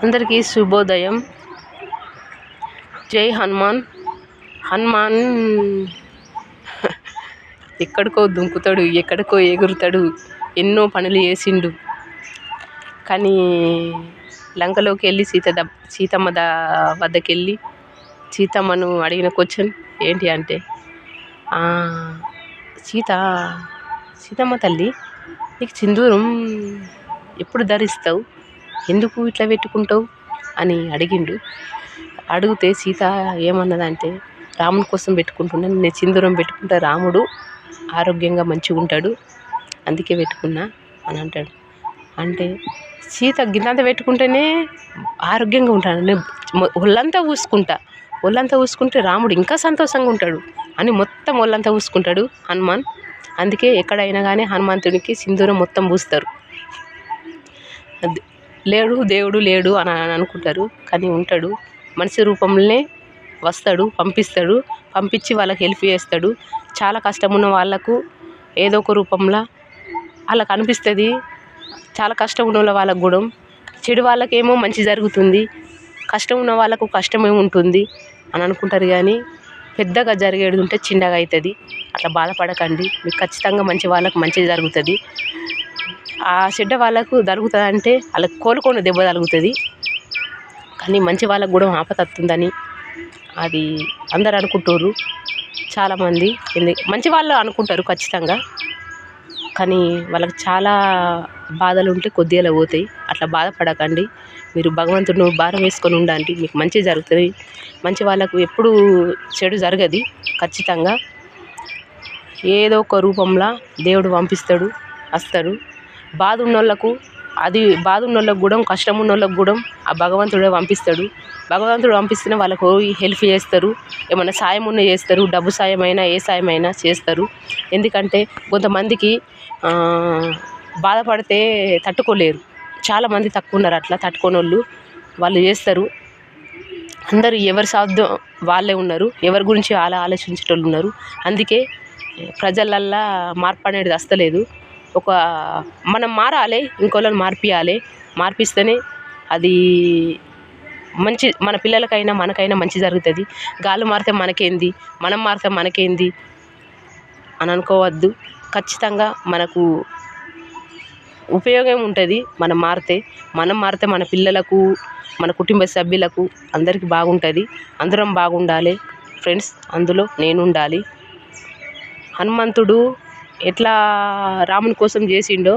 అందరికీ శుభోదయం. జై హనుమాన్. హనుమాన్ ఎక్కడికో దుంకుతాడు, ఎక్కడికో ఎగురుతాడు, ఎన్నో పనులు చేసిండు. కానీ లంకలోకి వెళ్ళి సీతమ్మ వద్దకు వెళ్ళి సీతమ్మను అడిగిన క్వశ్చన్ ఏంటి అంటే, సీతమ్మ తల్లి, నీకు సింధూరం ఎప్పుడు ధరిస్తావు, ఎందుకు ఇట్లా పెట్టుకుంటావు అని అడిగిండు. అడిగితే సీత ఏమన్నదంటే, రాముని కోసం పెట్టుకుంటున్నాను, నేను సింధూరం పెట్టుకుంటా, రాముడు ఆరోగ్యంగా మంచిగా ఉంటాడు, అందుకే పెట్టుకున్నా అని అంటాడు. అంటే సీత గిన్నంత పెట్టుకుంటేనే ఆరోగ్యంగా ఉంటాడు, నేను ఒళ్ళంతా పూసుకుంటే రాముడు ఇంకా సంతోషంగా ఉంటాడు అని మొత్తం ఒళ్ళంతా పూసుకుంటాడు హనుమాన్. అందుకే ఎక్కడైనా కానీ హనుమంతుడికి సింధూరం మొత్తం పూస్తారు. లేడు, దేవుడు లేడు అని అనుకుంటారు, కానీ ఉంటాడు. మనిషి రూపంలోనే వస్తాడు, పంపించి వాళ్ళకి హెల్ప్ చేస్తాడు. చాలా కష్టం ఉన్న వాళ్ళకు ఏదో ఒక రూపంలో వాళ్ళకి అనిపిస్తుంది. చాలా కష్టం ఉన్న వాళ్ళకు కూడా, చెడు వాళ్ళకేమో మంచి జరుగుతుంది, కష్టం ఉన్న వాళ్ళకు కష్టమే ఉంటుంది అని అనుకుంటారు. కానీ పెద్దగా జరిగేది ఉంటే చిన్నగా అవుతుంది. అట్లా బాధపడకండి, మీకు ఖచ్చితంగా మంచి వాళ్ళకు మంచి జరుగుతుంది. ఆ చెడ్డ వాళ్ళకు జరుగుతుంది అంటే వాళ్ళకి కోలుకొని దెబ్బ తగులుతుంది. కానీ మంచి వాళ్ళకు కూడా ఆపదత్తుందని అది అందరు అనుకుంటారు. చాలామంది మంచి వాళ్ళు అనుకుంటారు ఖచ్చితంగా, కానీ వాళ్ళకి చాలా బాధలు ఉంటే కొద్దిగా పోతాయి. అట్లా బాధపడకండి, మీరు భగవంతుడిని భారం వేసుకొని ఉండండి, మీకు మంచి జరుగుతుంది. మంచి వాళ్ళకు ఎప్పుడు చెడు జరగదు. ఖచ్చితంగా ఏదో ఒక రూపంలో దేవుడు పంపిస్తాడు, వస్తాడు. బాధ ఉన్నోళ్ళకు కూడా, కష్టం ఉన్నోళ్ళకు కూడా ఆ భగవంతుడే పంపిస్తాడు. భగవంతుడు పంపిస్తేనే వాళ్ళకు హెల్ప్ చేస్తారు, ఏమైనా సాయం ఉన్న చేస్తారు, డబ్బు సాయం అయినా ఏ సాయం అయినా చేస్తారు. ఎందుకంటే కొంతమందికి బాధపడితే తట్టుకోలేరు, చాలామంది తక్కువ ఉన్నారు అట్లా తట్టుకోని వాళ్ళు చేస్తారు. అందరూ ఎవరి సాధ్యం వాళ్ళే ఉన్నారు, ఎవరి గురించి అలా ఆలోచించేటోళ్ళు ఉన్నారు. అందుకే ప్రజలల్లో మార్పు అనేది వస్తలేదు. మనం మారాలి, ఇంకోళ్ళని మార్పిస్తేనే అది మంచి, మన పిల్లలకైనా మనకైనా మంచి జరుగుతుంది. గాలి మారితే మనకేంది, మనం మారితే మనకేంది అని అనుకోవద్దు. ఖచ్చితంగా మనకు ఉపయోగం ఉంటుంది. మనం మారితే మన పిల్లలకు, మన కుటుంబ సభ్యులకు అందరికీ బాగుంటుంది. అందరం బాగుండాలి ఫ్రెండ్స్, అందులో నేను ఉండాలి. హనుమంతుడు ఎట్లా రాముని కోసం చేసిండో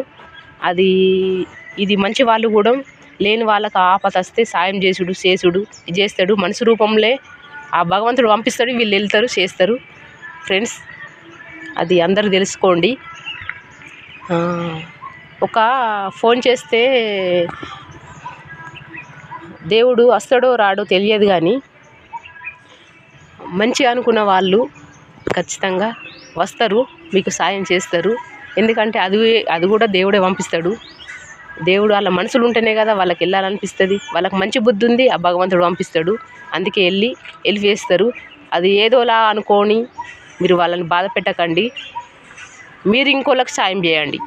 ఇది మంచి వాళ్ళు కూడా లేని వాళ్ళకు ఆపద వస్తే సాయం చేసుడు చేస్తాడు. మనిషి రూపంలో ఆ భగవంతుడు పంపిస్తాడు, వీళ్ళు వెళ్తారు, చేస్తారు. ఫ్రెండ్స్, అది అందరూ తెలుసుకోండి. ఒక ఫోన్ చేస్తే దేవుడు వస్తాడో రాడో తెలియదు, కానీ మంచి అనుకున్న వాళ్ళు ఖచ్చితంగా వస్తారు, మీకు సాయం చేస్తారు. ఎందుకంటే అది కూడా దేవుడే పంపిస్తాడు. దేవుడు వాళ్ళ మనసులు ఉంటేనే కదా వాళ్ళకి వెళ్ళాలనిపిస్తుంది. వాళ్ళకి మంచి బుద్ధి ఉంది, ఆ భగవంతుడు పంపిస్తాడు. అందుకే వెళ్ళి చేస్తారు. అది ఏదోలా అనుకొని మీరు వాళ్ళని బాధ పెట్టకండి, మీరు ఇంకోళ్ళకి సాయం చేయండి.